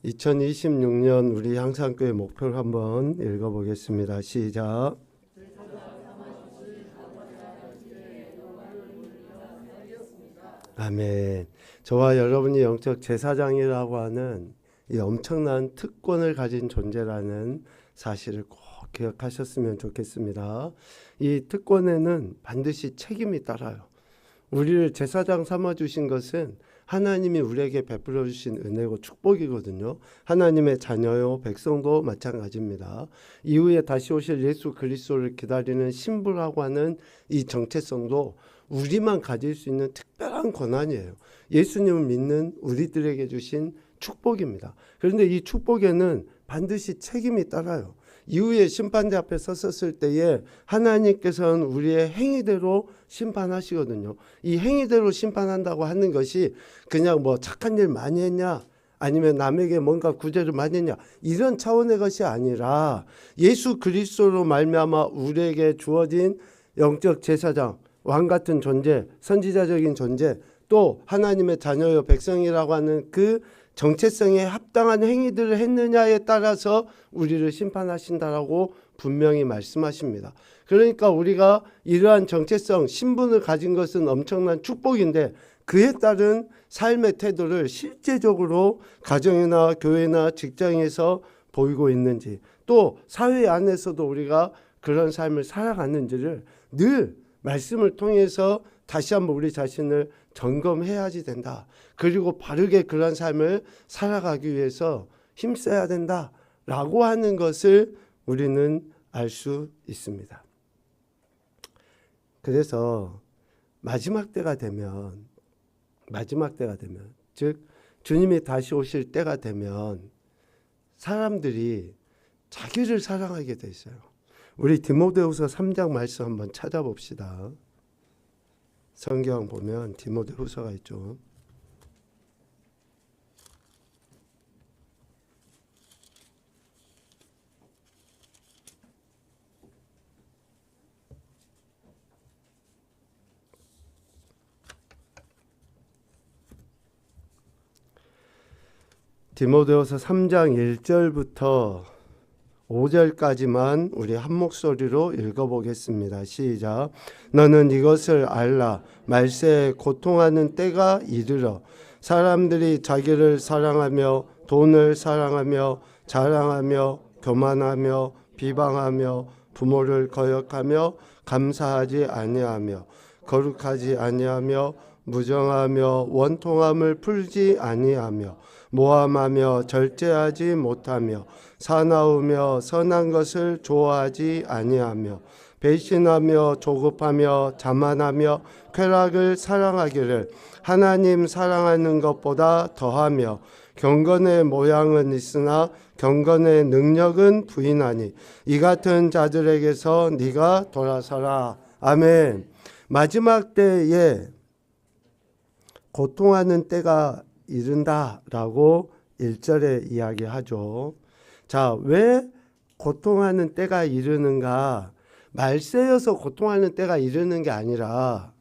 2026년 우리 향상교회 목표를 한번 읽어보겠습니다. 시작. 아멘. 저와 여러분이 영적 제사장이라고 하는 이 엄청난 특권을 가진 존재라는 사실을 꼭 기억하셨으면 좋겠습니다. 이 특권에는 반드시 책임이 따라요. 우리를 제사장 삼아주신 것은 하나님이 우리에게 베풀어 주신 은혜고 축복이거든요. 하나님의 자녀요 백성도 마찬가지입니다. 이후에 다시 오실 예수 그리스도를 기다리는 신부라고 하는 이 정체성도 우리만 가질 수 있는 특별한 권한이에요. 예수님을 믿는 우리들에게 주신 축복입니다. 그런데 이 축복에는 반드시 책임이 따라요. 이후에 심판대 앞에 섰을 때에 하나님께서는 우리의 행위대로 심판하시거든요. 이 행위대로 심판한다고 하는 것이 그냥 뭐 착한 일 많이 했냐, 아니면 남에게 뭔가 구제를 많이 했냐, 이런 차원의 것이 아니라 예수 그리스도로 말미암아 우리에게 주어진 영적 제사장, 왕 같은 존재, 선지자적인 존재, 또 하나님의 자녀요 백성이라고 하는 그 정체성에 합당한 행위들을 했느냐에 따라서 우리를 심판하신다라고 분명히 말씀하십니다. 그러니까 우리가 이러한 정체성, 신분을 가진 것은 엄청난 축복인데 그에 따른 삶의 태도를 실제적으로 가정이나 교회나 직장에서 보이고 있는지, 또 사회 안에서도 우리가 그런 삶을 살아가는지를 늘 말씀을 통해서 다시 한번 우리 자신을 점검해야지 된다. 그리고 바르게 그런 삶을 살아가기 위해서 힘써야 된다라고 하는 것을 우리는 알 수 있습니다. 그래서 마지막 때가 되면, 즉 주님이 다시 오실 때가 되면 사람들이 자기를 사랑하게 돼 있어요. 우리 디모데후서 3장 말씀 한번 찾아봅시다. 성경 보면 디모데후서가 있죠. 디모데후서 3장 1절부터 5절까지만 우리 한 목소리로 읽어보겠습니다. 시작. 너는 이것을 알라. 말세에 고통하는 때가 이르러 사람들이 자기를 사랑하며 돈을 사랑하며 자랑하며 교만하며 비방하며 부모를 거역하며 감사하지 아니하며 거룩하지 아니하며 무정하며 원통함을 풀지 아니하며 모함하며 절제하지 못하며 사나우며 선한 것을 좋아하지 아니하며 배신하며 조급하며 자만하며 쾌락을 사랑하기를 하나님 사랑하는 것보다 더하며 경건의 모양은 있으나 경건의 능력은 부인하니 이 같은 자들에게서 네가 돌아서라. 아멘. 마지막 때에 고통하는 때가 이른다라고 1절에 이야기하죠. 자, 왜 고통하는 때가 이르는가? 말세여서 고통하는 때가 이르는 게 아니라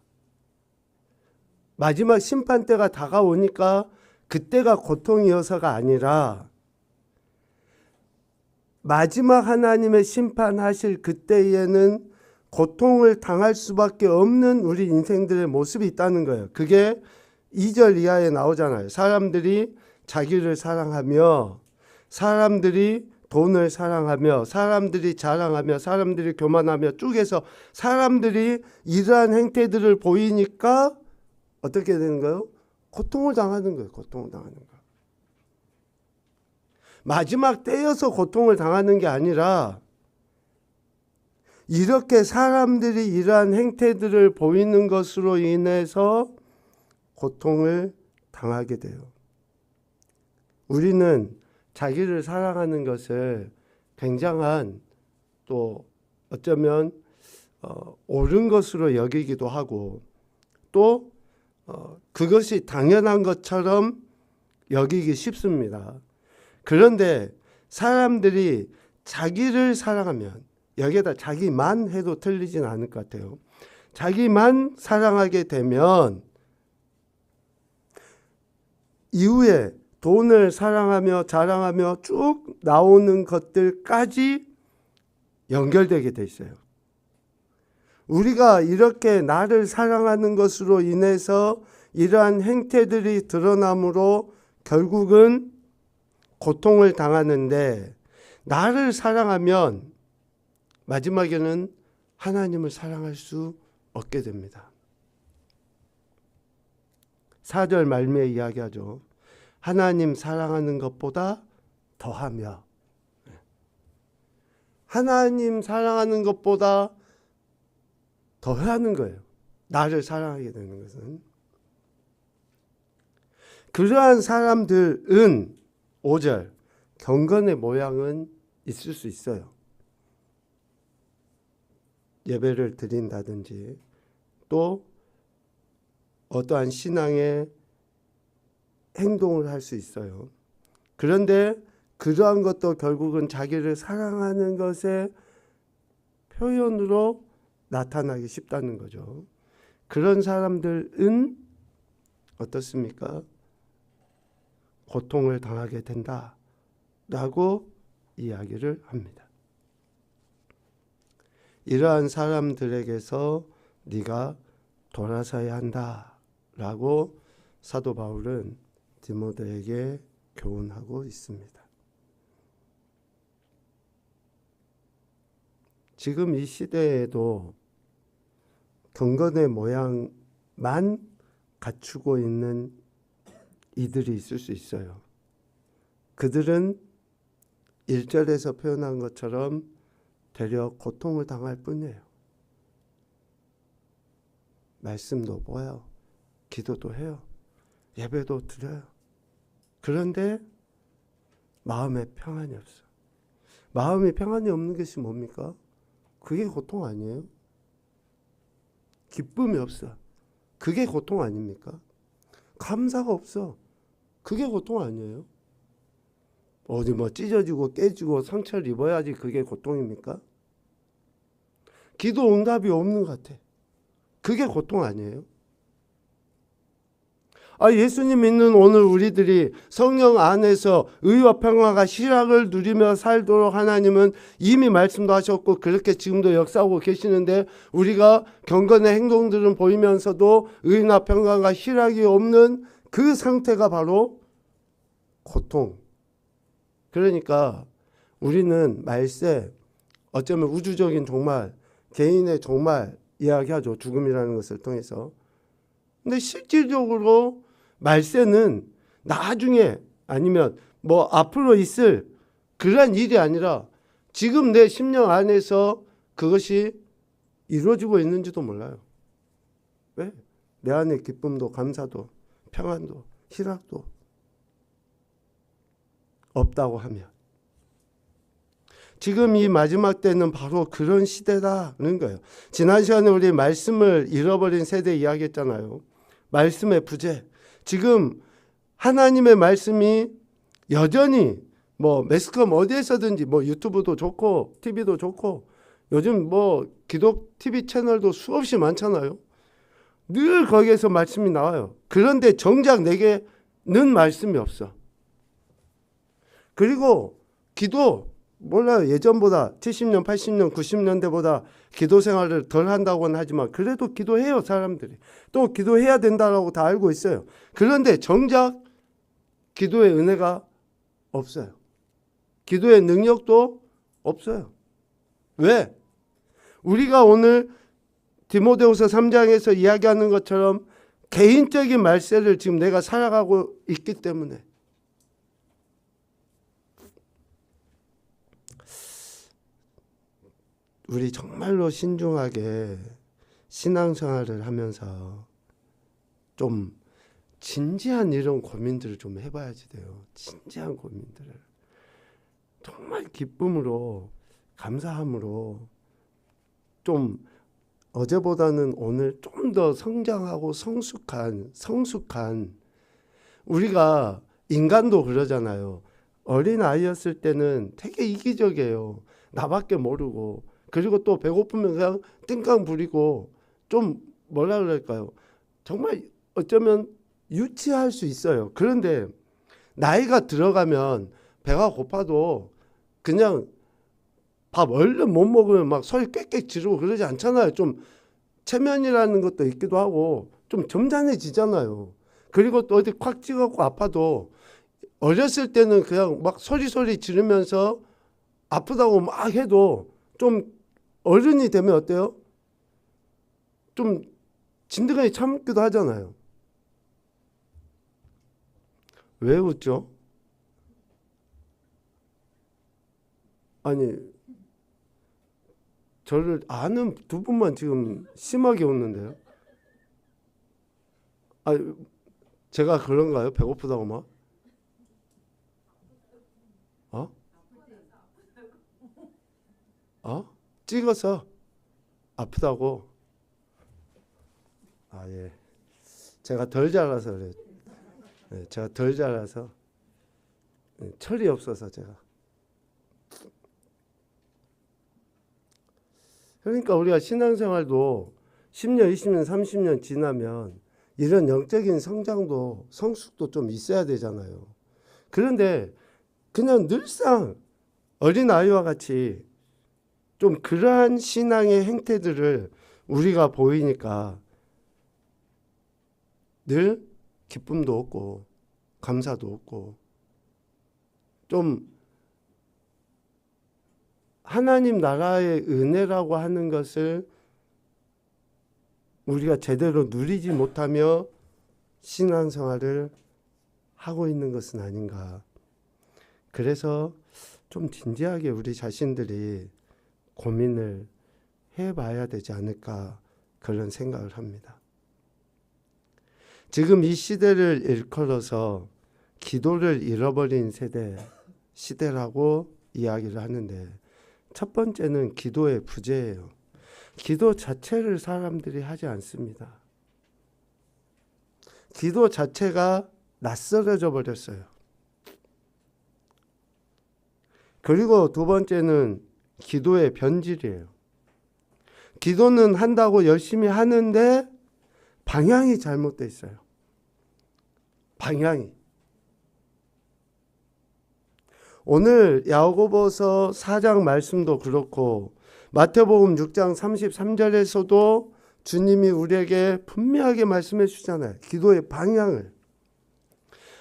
마지막 심판 때가 다가오니까 그때가 고통이어서가 아니라 마지막 하나님의 심판하실 그때에는 고통을 당할 수밖에 없는 우리 인생들의 모습이 있다는 거예요. 그게 2절 이하에 나오잖아요. 사람들이 자기를 사랑하며, 사람들이 돈을 사랑하며, 사람들이 자랑하며, 사람들이 교만하며, 쭉해서 사람들이 이러한 행태들을 보이니까 어떻게 되는 거예요? 고통을 당하는 거예요. 고통을 당하는 거예요. 마지막 때여서 고통을 당하는 게 아니라 이렇게 사람들이 이러한 행태들을 보이는 것으로 인해서 고통을 당하게 돼요. 우리는 자기를 사랑하는 것을 굉장한, 또 어쩌면 옳은 것으로 여기기도 하고, 또 그것이 당연한 것처럼 여기기 쉽습니다. 그런데 사람들이 자기를 사랑하면, 여기에다 자기만 해도 틀리진 않을 것 같아요. 자기만 사랑하게 되면 이후에 돈을 사랑하며 자랑하며 쭉 나오는 것들까지 연결되게 돼 있어요. 우리가 이렇게 나를 사랑하는 것으로 인해서 이러한 행태들이 드러남으로 결국은 고통을 당하는데, 나를 사랑하면 마지막에는 하나님을 사랑할 수 없게 됩니다. 4절 말미에 이야기하죠. 하나님 사랑하는 것보다 더하며. 하나님 사랑하는 것보다 더하는 거예요. 나를 사랑하게 되는 것은. 그러한 사람들은 5절 경건의 모양은 있을 수 있어요. 예배를 드린다든지 또 어떠한 신앙의 행동을 할 수 있어요. 그런데 그러한 것도 결국은 자기를 사랑하는 것의 표현으로 나타나기 쉽다는 거죠. 그런 사람들은 어떻습니까? 고통을 당하게 된다라고 이야기를 합니다. 이러한 사람들에게서 네가 돌아서야 한다라고 사도 바울은 디모데에게 교훈하고 있습니다. 지금 이 시대에도 경건의 모양만 갖추고 있는 이들이 있을 수 있어요. 그들은 1절에서 표현한 것처럼 되려 고통을 당할 뿐이에요. 말씀도 보여요. 기도도 해요. 예배도 드려요. 그런데 마음에 평안이 없어. 마음에 평안이 없는 것이 뭡니까? 그게 고통 아니에요? 기쁨이 없어. 그게 고통 아닙니까? 감사가 없어. 그게 고통 아니에요? 어디 뭐 찢어지고 깨지고 상처를 입어야지 그게 고통입니까? 기도 응답이 없는 것 같아. 그게 고통 아니에요? 예수님 믿는 오늘 우리들이 성령 안에서 의와 평화가 실학을 누리며 살도록 하나님은 이미 말씀도 하셨고 그렇게 지금도 역사하고 계시는데, 우리가 경건의 행동들은 보이면서도 의나 평화가 실학이 없는 그 상태가 바로 고통. 그러니까 우리는 말세, 어쩌면 우주적인 종말, 개인의 종말 이야기하죠. 죽음이라는 것을 통해서. 근데 실질적으로 말세는 나중에 아니면 뭐 앞으로 있을 그러한 일이 아니라 지금 내 심령 안에서 그것이 이루어지고 있는지도 몰라요. 왜? 내 안에 기쁨도 감사도 평안도 희락도 없다고 하면, 지금 이 마지막 때는 바로 그런 시대다는 거예요. 지난 시간에 우리 말씀을 잃어버린 세대 이야기했잖아요. 말씀의 부재. 지금 하나님의 말씀이 여전히 뭐 매스컴 어디에서든지 뭐 유튜브도 좋고 TV도 좋고 요즘 뭐 기독 TV 채널도 수없이 많잖아요. 늘 거기에서 말씀이 나와요. 그런데 정작 내게는 말씀이 없어. 그리고 기도 몰라요. 예전보다 70년, 80년, 90년대보다 기도 생활을 덜 한다고는 하지만 그래도 기도해요. 사람들이. 또 기도해야 된다라고 다 알고 있어요. 그런데 정작 기도의 은혜가 없어요. 기도의 능력도 없어요. 왜? 우리가 오늘 디모데후서 3장에서 이야기하는 것처럼 개인적인 말세를 지금 내가 살아가고 있기 때문에. 우리 정말로 신중하게 신앙생활을 하면서 좀 진지한 이런 고민들을 좀 해봐야지 돼요. 진지한 고민들을. 정말 기쁨으로 감사함으로 좀 어제보다는 오늘 좀 더 성장하고 성숙한 우리가 인간도 그러잖아요. 어린 아이였을 때는 되게 이기적이에요. 나밖에 모르고 그리고 또 배고프면 그냥 띵깡 부리고 좀 뭐라 그럴까요? 정말 어쩌면 유치할 수 있어요. 그런데 나이가 들어가면 배가 고파도 그냥 밥 얼른 못 먹으면 막 소리 꽥꽥 지르고 그러지 않잖아요. 좀 체면이라는 것도 있기도 하고 좀 점잖해지잖아요. 그리고 또 어디 콱 찍어갖고 아파도 어렸을 때는 그냥 막 소리 지르면서 아프다고 막 해도 좀 어른이 되면 어때요? 좀 진드가니 참기도 하잖아요. 왜 웃죠? 아니, 저를 아는 두 분만 지금 심하게 웃는데요. 아, 제가 그런가요? 배고프다고 막? 어? 어? 찍어서 아프다고? 아, 예. 제가 덜 자라서 그래요. 네, 제가 덜 자라서. 철이 없어서 제가. 그러니까 우리가 신앙생활도 10년, 20년, 30년 지나면 이런 영적인 성장도 성숙도 좀 있어야 되잖아요. 그런데 그냥 늘상 어린아이와 같이 좀 그러한 신앙의 행태들을 우리가 보이니까 늘 기쁨도 없고 감사도 없고 좀 하나님 나라의 은혜라고 하는 것을 우리가 제대로 누리지 못하며 신앙생활을 하고 있는 것은 아닌가. 그래서 좀 진지하게 우리 자신들이 고민을 해봐야 되지 않을까 그런 생각을 합니다. 지금 이 시대를 일컬어서 기도를 잃어버린 시대라고 이야기를 하는데 첫 번째는 기도의 부재예요. 기도 자체를 사람들이 하지 않습니다. 기도 자체가 낯설어져 버렸어요. 그리고 두 번째는 기도의 변질이에요. 기도는 한다고 열심히 하는데 방향이 잘못되어 있어요. 방향이. 오늘 야고보서 4장 말씀도 그렇고 마태복음 6장 33절에서도 주님이 우리에게 분명하게 말씀해 주잖아요. 기도의 방향을.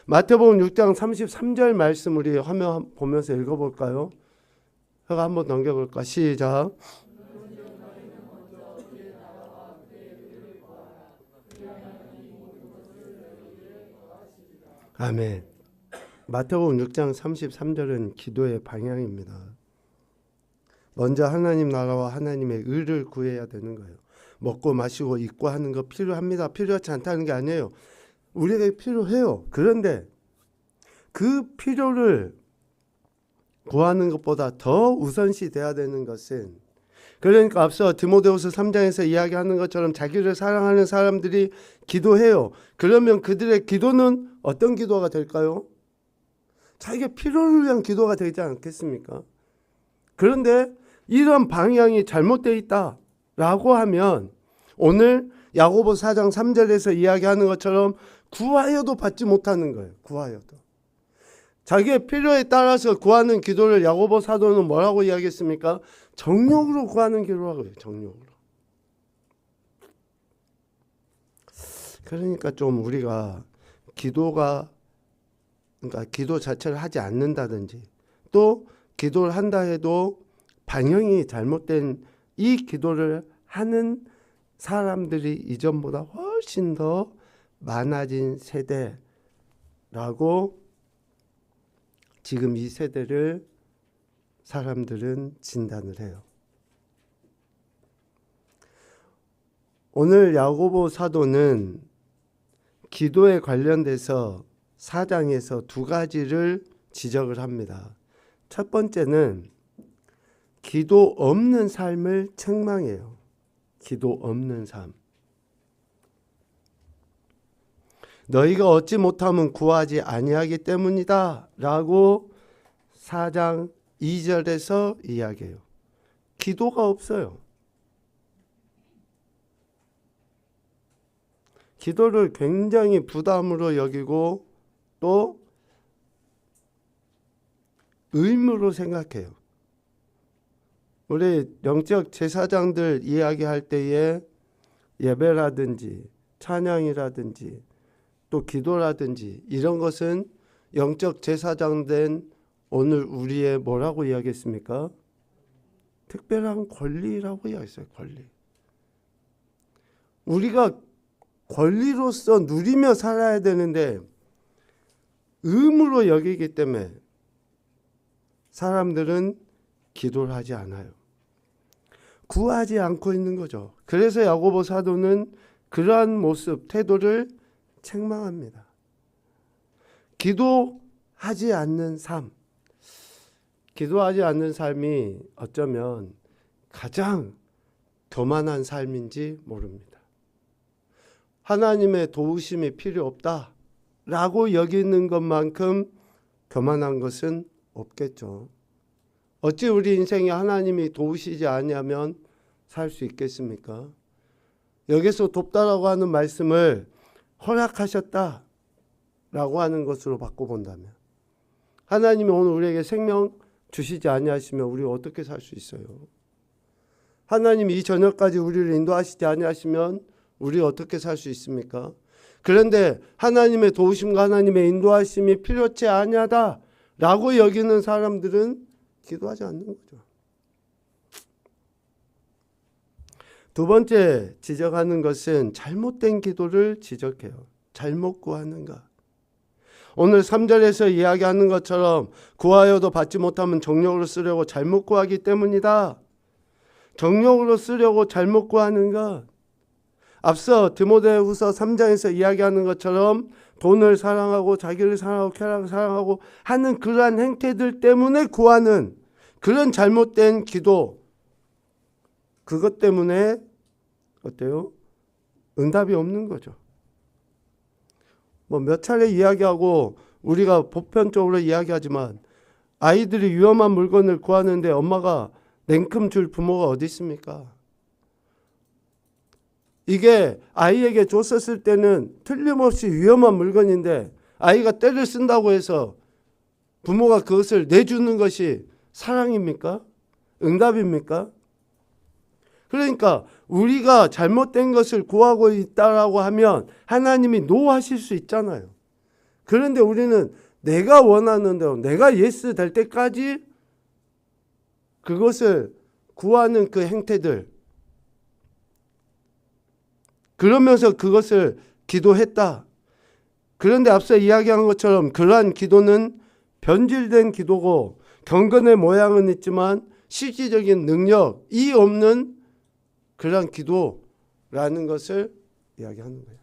마태복음 6장 33절 말씀 우리 화면 보면서 읽어볼까요? 제가 한번 넘겨볼까? 시작. 아멘. 마태복음 6장 33절은 기도의 방향입니다. 먼저 하나님 나라와 하나님의 의를 구해야 되는 거예요. 먹고 마시고 입고 하는 거 필요합니다. 필요하지 않다는 게 아니에요. 우리에게 필요해요. 그런데 그 필요를 구하는 것보다 더 우선시 돼야 되는 것은 그러니까 앞서 디모데후서 3장에서 이야기하는 것처럼 자기를 사랑하는 사람들이 기도해요. 그러면 그들의 기도는 어떤 기도가 될까요? 자기의 필요를 위한 기도가 되지 않겠습니까? 그런데 이런 방향이 잘못되어 있다라고 하면 오늘 야고보 4장 3절에서 이야기하는 것처럼 구하여도 받지 못하는 거예요. 구하여도. 자기의 필요에 따라서 구하는 기도를 야고보 사도는 뭐라고 이야기했습니까? 정욕으로 구하는 기도라고 해요. 정욕으로. 그러니까 좀 우리가 그러니까 기도 자체를 하지 않는다든지 또 기도를 한다 해도 방향이 잘못된 이 기도를 하는 사람들이 이전보다 훨씬 더 많아진 세대라고 지금 이 세대를 사람들은 진단을 해요. 오늘 야고보 사도는 기도에 관련돼서 4장에서 두 가지를 지적을 합니다. 첫 번째는 기도 없는 삶을 책망해요. 기도 없는 삶. 너희가 얻지 못하면 구하지 아니하기 때문이다 라고 4장 2절에서 이야기해요. 기도가 없어요. 기도를 굉장히 부담으로 여기고 또 의무로 생각해요. 우리 영적 제사장들 이야기할 때에 예배라든지 찬양이라든지 또 기도라든지 이런 것은 영적 제사장 된 오늘 우리의 뭐라고 이야기했습니까? 특별한 권리라고 이야기했어요. 권리. 우리가 권리로서 누리며 살아야 되는데 의무로 여기기 때문에 사람들은 기도를 하지 않아요. 구하지 않고 있는 거죠. 그래서 야고보 사도는 그러한 모습, 태도를 책망합니다. 기도하지 않는 삶. 기도하지 않는 삶이 어쩌면 가장 교만한 삶인지 모릅니다. 하나님의 도우심이 필요 없다라고 여기는 것만큼 교만한 것은 없겠죠. 어찌 우리 인생에 하나님이 도우시지 아니하면 살 수 있겠습니까? 여기서 돕다라고 하는 말씀을 허락하셨다라고 하는 것으로 바꿔본다면 하나님이 오늘 우리에게 생명 주시지 아니하시면 우리 어떻게 살 수 있어요? 하나님이 이 저녁까지 우리를 인도하시지 아니하시면 우리 어떻게 살 수 있습니까? 그런데 하나님의 도우심과 하나님의 인도하심이 필요치 아니하다라고 여기는 사람들은 기도하지 않는 거죠. 두 번째 지적하는 것은 잘못된 기도를 지적해요. 잘못 구하는가. 오늘 3절에서 이야기하는 것처럼 구하여도 받지 못하면 정욕으로 쓰려고 잘못 구하기 때문이다. 정욕으로 쓰려고 잘못 구하는 것. 앞서 디모데후서 3장에서 이야기하는 것처럼 돈을 사랑하고 자기를 사랑하고 쾌락을 사랑하고 하는 그러한 행태들 때문에 구하는 그런 잘못된 기도, 그것 때문에 어때요? 응답이 없는 거죠. 뭐 몇 차례 이야기하고 우리가 보편적으로 이야기하지만 아이들이 위험한 물건을 구하는데 엄마가 냉큼 줄 부모가 어디 있습니까? 이게 아이에게 줬었을 때는 틀림없이 위험한 물건인데 아이가 떼를 쓴다고 해서 부모가 그것을 내주는 것이 사랑입니까? 응답입니까? 그러니까 우리가 잘못된 것을 구하고 있다라고 하면 하나님이 노하실 수 있잖아요. 그런데 우리는 내가 원하는 대로 내가 예스 될 때까지 그것을 구하는 그 행태들, 그러면서 그것을 기도했다. 그런데 앞서 이야기한 것처럼 그러한 기도는 변질된 기도고 경건의 모양은 있지만 실질적인 능력이 없는 그러한 기도라는 것을 이야기하는 거예요.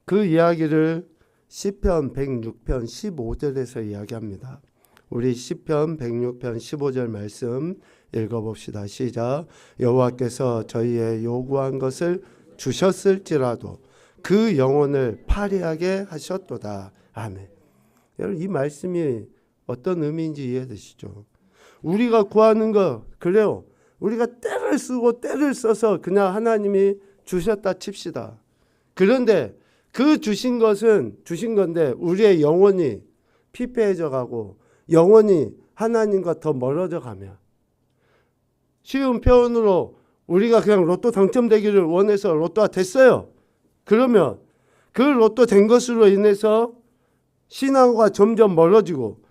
그 이야기를 시편 106편 15절에서 이야기합니다. 우리 시편 106편 15절 말씀 읽어봅시다. 시작. 여호와께서 저희의 요구한 것을 주셨을지라도 그 영혼을 파리하게 하셨도다. 아멘. 여러분 이 말씀이 어떤 의미인지 이해되시죠? 우리가 구하는 거 그래요. 우리가 때를 쓰고 때를 써서 그냥 하나님이 주셨다 칩시다. 그런데 그 주신 것은 주신 건데 우리의 영혼이 피폐해져 가고 영혼이 하나님과 더 멀어져 가면 쉬운 표현으로 우리가 그냥 로또 당첨되기를 원해서 로또가 됐어요. 그러면 그 로또 된 것으로 인해서 신앙과 점점 멀어지고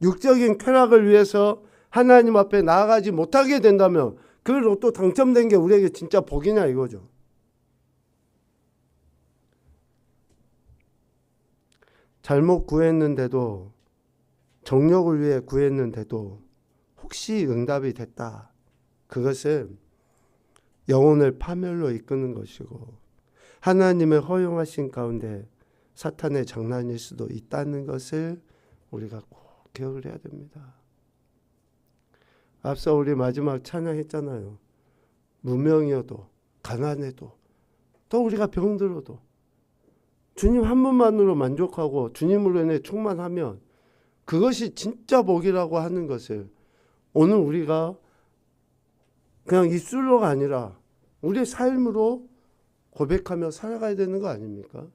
육적인 쾌락을 위해서 하나님 앞에 나아가지 못하게 된다면 그 로또 당첨된 게 우리에게 진짜 복이냐 이거죠. 잘못 구했는데도 정욕을 위해 구했는데도 혹시 응답이 됐다. 그것은 영혼을 파멸로 이끄는 것이고 하나님의 허용하신 가운데 사탄의 장난일 수도 있다는 것을 우리가 꼭 기억을 해야 됩니다. 앞서 우리 마지막 찬양했잖아요. 무명이어도 가난해도 또 우리가 병들어도 주님 한 분만으로 만족하고 주님으로 인해 충만하면 그것이 진짜 복이라고 하는 것을 오늘 우리가 그냥 입술로가 아니라 우리의 삶으로 고백하며 살아가야 되는 거 아닙니까?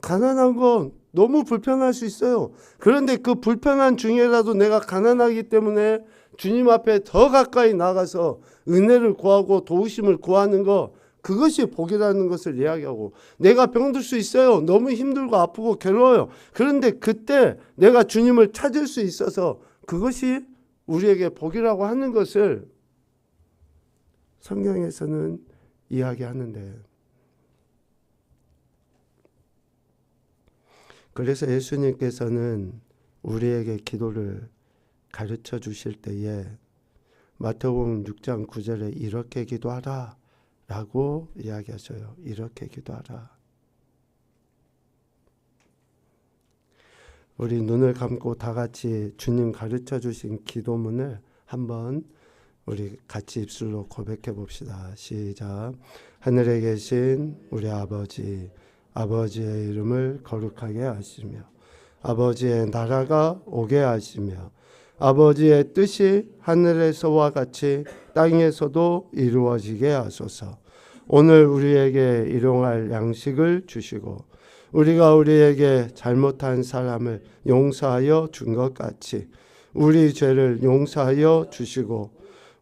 가난한 건 너무 불편할 수 있어요. 그런데 그 불편한 중에라도 내가 가난하기 때문에 주님 앞에 더 가까이 나가서 은혜를 구하고 도우심을 구하는 거, 그것이 복이라는 것을 이야기하고, 내가 병들 수 있어요. 너무 힘들고 아프고 괴로워요. 그런데 그때 내가 주님을 찾을 수 있어서 그것이 우리에게 복이라고 하는 것을 성경에서는 이야기하는데, 그래서 예수님께서는 우리에게 기도를 가르쳐 주실 때에 마태복음 6장 9절에 이렇게 기도하라 라고 이야기하셔요. 이렇게 기도하라. 우리 눈을 감고 다 같이 주님 가르쳐 주신 기도문을 한번 우리 같이 입술로 고백해 봅시다. 시작. 하늘에 계신 우리 아버지, 아버지의 이름을 거룩하게 하시며 아버지의 나라가 오게 하시며 아버지의 뜻이 하늘에서와 같이 땅에서도 이루어지게 하소서. 오늘 우리에게 일용할 양식을 주시고 우리가 우리에게 잘못한 사람을 용서하여 준 것 같이 우리 죄를 용서하여 주시고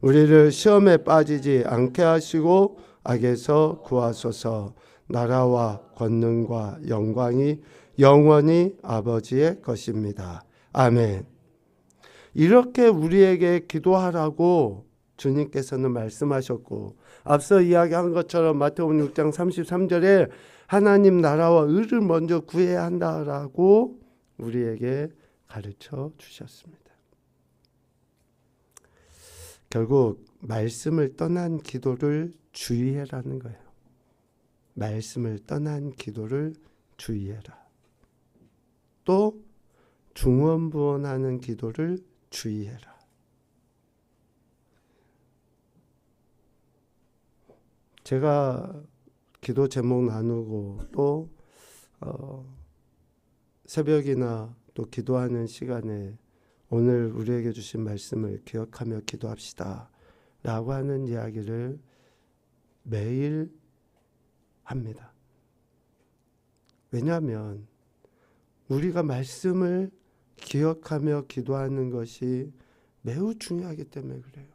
우리를 시험에 빠지지 않게 하시고 악에서 구하소서. 나라와 권능과 영광이 영원히 아버지의 것입니다. 아멘. 이렇게 우리에게 기도하라고 주님께서는 말씀하셨고, 앞서 이야기한 것처럼 마태복음 6장 33절에 하나님 나라와 의를 먼저 구해야 한다라고 우리에게 가르쳐 주셨습니다. 결국 말씀을 떠난 기도를 주의해라는 거예요. 말씀을 떠난 기도를 주의해라. 또 중언부언하는 기도를 주의해라. 제가 기도 제목 나누고 또 새벽이나 또 기도하는 시간에 오늘 우리에게 주신 말씀을 기억하며 기도합시다 라고 하는 이야기를 매일 합니다. 왜냐하면 우리가 말씀을 기억하며 기도하는 것이 매우 중요하기 때문에 그래요.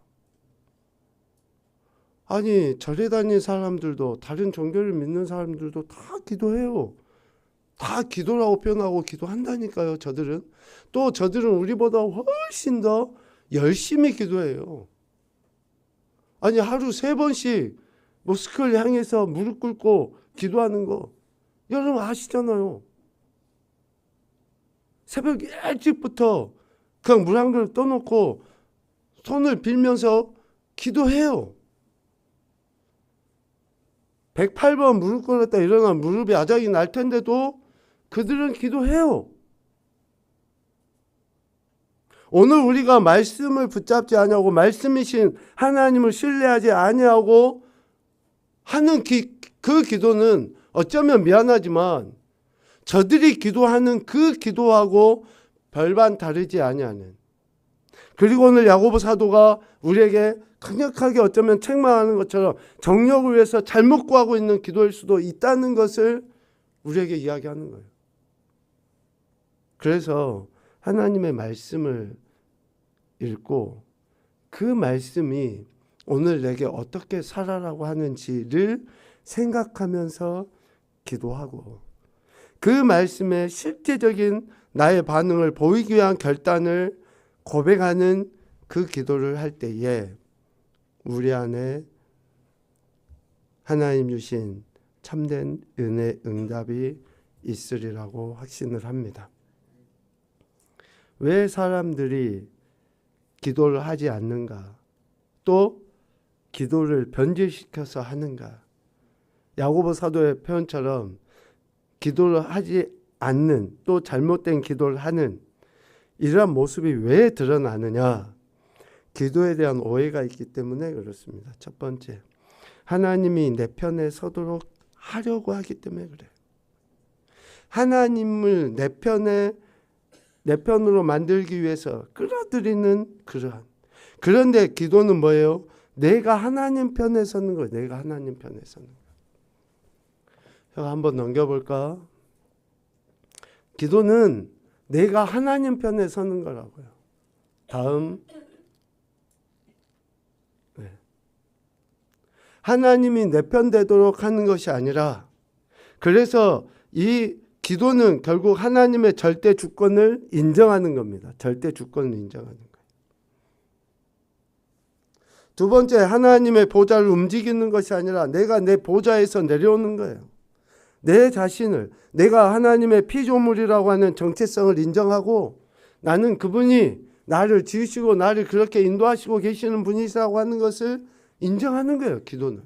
아니, 절에 다니는 사람들도, 다른 종교를 믿는 사람들도 다 기도해요. 다 기도라고 표현하고 기도한다니까요. 저들은 우리보다 훨씬 더 열심히 기도해요. 아니, 하루 3번씩 모스크를 향해서 무릎 꿇고 기도하는 거 여러분 아시잖아요. 새벽 일찍부터 그냥 물 한 그릇 떠놓고 손을 빌면서 기도해요. 108번 무릎 꿇었다 일어나 무릎이 아작이 날 텐데도 그들은 기도해요. 오늘 우리가 말씀을 붙잡지 아니하고 말씀이신 하나님을 신뢰하지 아니하고 하는 그 기도는 어쩌면 미안하지만 저들이 기도하는 그 기도하고 별반 다르지 아니하는, 그리고 오늘 야고보 사도가 우리에게 강력하게 어쩌면 책망하는 것처럼 정력을 위해서 잘못 구하고 있는 기도일 수도 있다는 것을 우리에게 이야기하는 거예요. 그래서 하나님의 말씀을 읽고 그 말씀이 오늘 내게 어떻게 살아라고 하는지를 생각하면서 기도하고 그 말씀의 실제적인 나의 반응을 보이기 위한 결단을 고백하는 그 기도를 할 때에 우리 안에 하나님 주신 참된 은혜 응답이 있으리라고 확신을 합니다. 왜 사람들이 기도를 하지 않는가? 또 기도를 변질시켜서 하는가? 야고보 사도의 표현처럼 기도를 하지 않는, 또 잘못된 기도를 하는 이러한 모습이 왜 드러나느냐? 기도에 대한 오해가 있기 때문에 그렇습니다. 첫 번째, 하나님이 내 편에 서도록 하려고 하기 때문에 그래요. 하나님을 내 편으로 만들기 위해서 끌어들이는 그러한. 그런데 기도는 뭐예요? 내가 하나님 편에 서는 거예요. 내가 하나님 편에 서는 거예요. 제가 한번 넘겨볼까? 기도는 내가 하나님 편에 서는 거라고요. 다음. 네. 하나님이 내 편 되도록 하는 것이 아니라, 그래서 이 기도는 결국 하나님의 절대 주권을 인정하는 겁니다. 절대 주권을 인정하는 거예요. 두 번째, 하나님의 보좌를 움직이는 것이 아니라 내가 내 보좌에서 내려오는 거예요. 내 자신을, 내가 하나님의 피조물이라고 하는 정체성을 인정하고, 나는 그분이 나를 지으시고 나를 그렇게 인도하시고 계시는 분이시라고 하는 것을 인정하는 거예요. 기도는.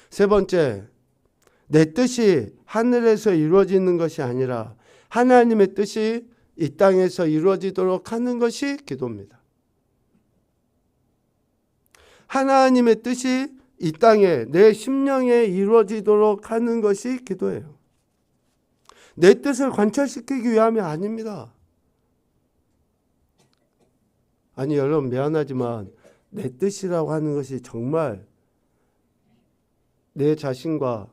세 번째, 내 뜻이 하늘에서 이루어지는 것이 아니라 하나님의 뜻이 이 땅에서 이루어지도록 하는 것이 기도입니다. 하나님의 뜻이 이 땅에 내 심령에 이루어지도록 하는 것이 기도예요. 내 뜻을 관철시키기 위함이 아닙니다. 아니, 여러분 미안하지만 내 뜻이라고 하는 것이 정말 내 자신과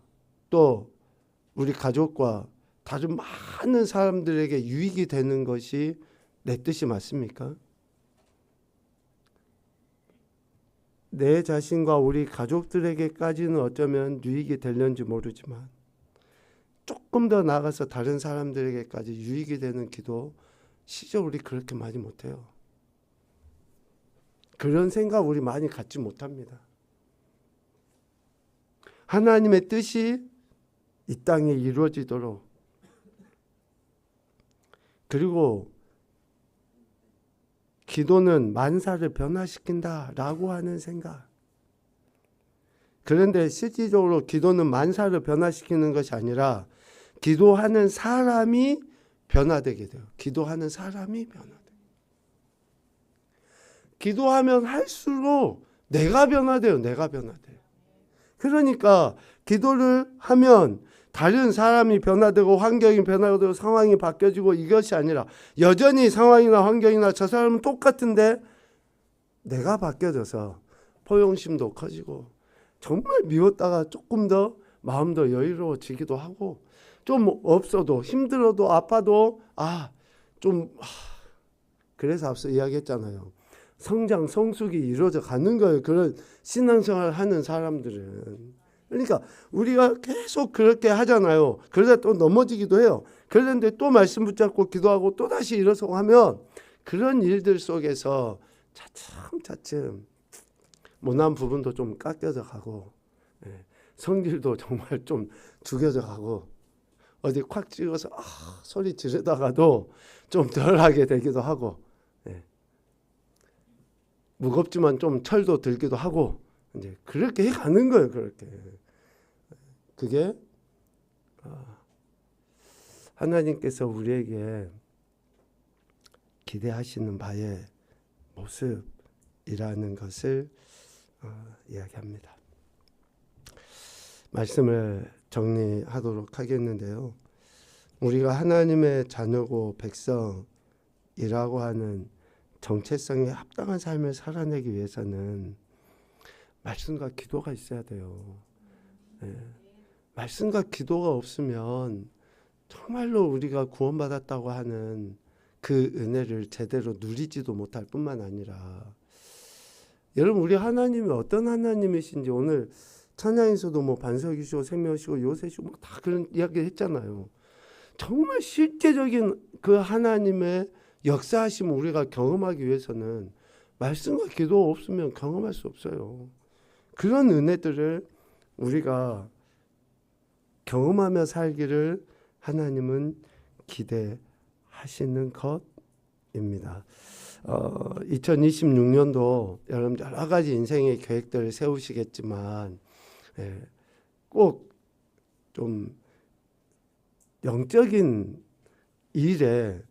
또 우리 가족과 다른 많은 사람들에게 유익이 되는 것이 내 뜻이 맞습니까? 내 자신과 우리 가족들에게까지는 어쩌면 유익이 될는지 모르지만 조금 더 나아가서 다른 사람들에게까지 유익이 되는 기도 시절 우리 그렇게 많이 못해요. 그런 생각 우리 많이 갖지 못합니다. 하나님의 뜻이 이 땅에 이루어지도록, 그리고 기도는 만사를 변화시킨다라고 하는 생각. 그런데 실질적으로 기도는 만사를 변화시키는 것이 아니라 기도하는 사람이 변화되게 돼요. 기도하는 사람이 변화돼요. 기도하면 할수록 내가 변화돼요. 내가 변화돼요. 그러니까 기도를 하면 다른 사람이 변화되고 환경이 변화되고 상황이 바뀌어지고 이것이 아니라 여전히 상황이나 환경이나 저 사람은 똑같은데 내가 바뀌어져서 포용심도 커지고 정말 미웠다가 조금 더 마음도 여유로워지기도 하고, 좀 없어도 힘들어도 아파도 그래서 앞서 이야기했잖아요. 성장 성숙이 이루어져 가는 거예요. 그런 신앙생활을 하는 사람들은. 그러니까 우리가 계속 그렇게 하잖아요. 그러다 또 넘어지기도 해요. 그런데 또 말씀 붙잡고 기도하고 또 다시 일어서고 하면 그런 일들 속에서 차츰차츰 모난 부분도 좀 깎여져 가고, 성질도 정말 좀 죽여져 가고, 어디 콱 찍어서 소리 지르다가도 좀 덜하게 되기도 하고, 무겁지만 좀 철도 들기도 하고, 이제 그렇게 가는 거예요. 그렇게. 그게 하나님께서 우리에게 기대하시는 바의 모습이라는 것을 이야기합니다. 말씀을 정리하도록 하겠는데요. 우리가 하나님의 자녀고 백성이라고 하는 정체성에 합당한 삶을 살아내기 위해서는 말씀과 기도가 있어야 돼요. 말씀과 기도가 없으면 정말로 우리가 구원받았다고 하는 그 은혜를 제대로 누리지도 못할 뿐만 아니라, 여러분 우리 하나님이 어떤 하나님이신지 오늘 찬양에서도 반석이시고 생명이시고 요새시고 다 그런 이야기 했잖아요. 정말 실제적인 그 하나님의 역사하심을 우리가 경험하기 위해서는 말씀과 기도 없으면 경험할 수 없어요. 그런 은혜들을 우리가 경험하며 살기를 하나님은 기대하시는 것입니다. 2026년도 여러분 여러 가지 인생의 계획들을 세우시겠지만 꼭 좀 영적인 일에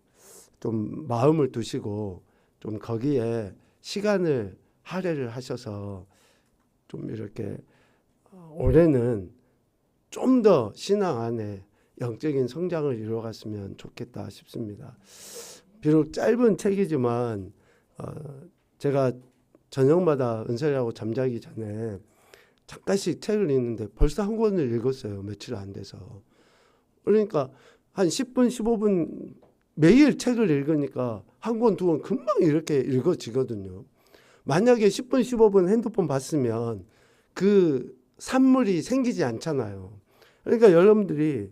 좀 마음을 두시고 좀 거기에 시간을 할애를 하셔서 좀 이렇게 올해는 좀 더 신앙 안에 영적인 성장을 이루어갔으면 좋겠다 싶습니다. 비록 짧은 책이지만 제가 저녁마다 은설이하고 잠자기 전에 잠깐씩 책을 읽는데 벌써 한 권을 읽었어요. 며칠 안 돼서. 그러니까 한 10분, 15분 매일 책을 읽으니까 한 권, 두 권 금방 이렇게 읽어지거든요. 만약에 10분, 15분 핸드폰 봤으면 그 산물이 생기지 않잖아요. 그러니까 여러분들이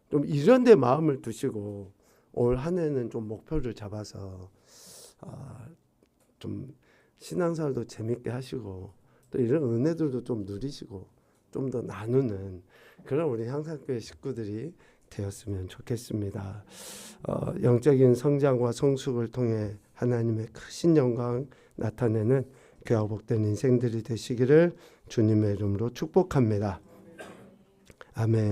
좀 이런 데 마음을 두시고 올 한 해는 좀 목표를 잡아서 좀 신앙생활도 재밌게 하시고 또 이런 은혜들도 좀 누리시고 좀 더 나누는 그런 우리 향상교회 식구들이 되었으면 좋겠습니다. 영적인 성장과 성숙을 통해 하나님의 크신 영광 나타내는 귀하고 복된 인생들이 되시기를 주님의 이름으로 축복합니다. 아멘.